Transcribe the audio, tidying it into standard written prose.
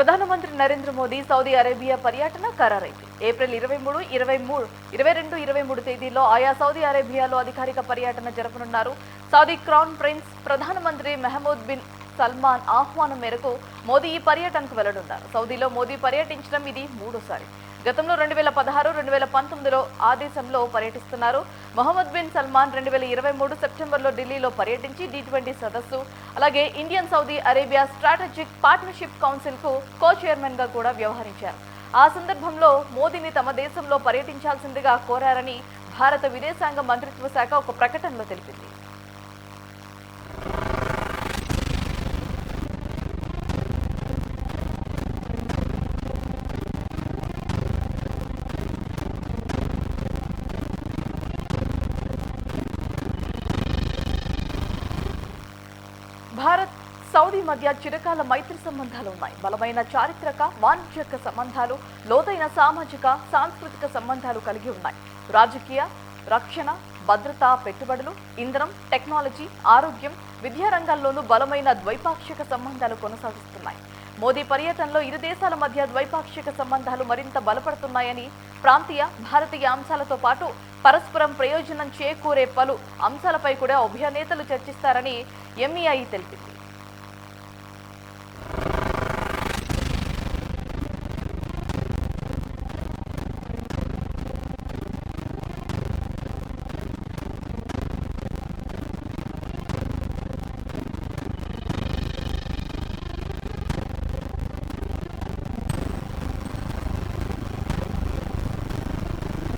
ప్రధానమంత్రి Narendra Modi Saudi Arabia పర్యటన ఖరారైంది. April 23, 22, 23 తేదీల్లో ఆయా సౌదీ అరేబియాలో అధికారిక పర్యటన జరపనున్నారు. సౌదీ క్రౌన్ ప్రిన్స్ ప్రధానమంత్రి మెహమూద్ బిన్ సల్మాన్ ఆహ్వానం మేరకు మోదీ ఈ పర్యటనకు వెళ్లనున్నారు. సౌదీలో మోదీ పర్యటించడం ఇది మూడోసారి. గతంలో 2016, 2019లో ఆ దేశంలో పర్యటిస్తున్నారు. మొహమ్మద్ బిన్ సల్మాన్ 2023 సెప్టెంబర్లో ఢిల్లీలో పర్యటించి G20 సదస్సు, అలాగే Indian Saudi Arabia strategic partnership council కు కో చైర్మన్ గా కూడా వ్యవహరించారు. ఆ సందర్భంలో మోదీని తమ దేశంలో పర్యటించాల్సిందిగా కోరారని భారత విదేశాంగ మంత్రిత్వ శాఖ ఒక ప్రకటనలో తెలిపింది. భారత్ సౌదీ మధ్య చిరకాల మైత్రి సంబంధాలు ఉన్నాయి. బలమైన చారిత్రక, వాణిజ్యక సంబంధాలు, లోతైన సామాజిక, సాంస్కృతిక సంబంధాలు కలిగి ఉన్నాయి. రాజకీయ, రక్షణ, భద్రత, పెట్టుబడులు, ఇంధనం, టెక్నాలజీ, ఆరోగ్యం, విద్యా రంగాల్లోనూ బలమైన ద్వైపాక్షిక సంబంధాలు కొనసాగిస్తున్నాయి. మోదీ పర్యటనలో ఇరు దేశాల మధ్య ద్వైపాక్షిక సంబంధాలు మరింత బలపడుతున్నాయని, ప్రాంతీయ, భారతీయ అంశాలతో పాటు పరస్పరం ప్రయోజనం చేకూరే పలు అంశాలపై కూడా ఉభయ నేతలు చర్చిస్తారని ఎంఈఐ తెలిపింది.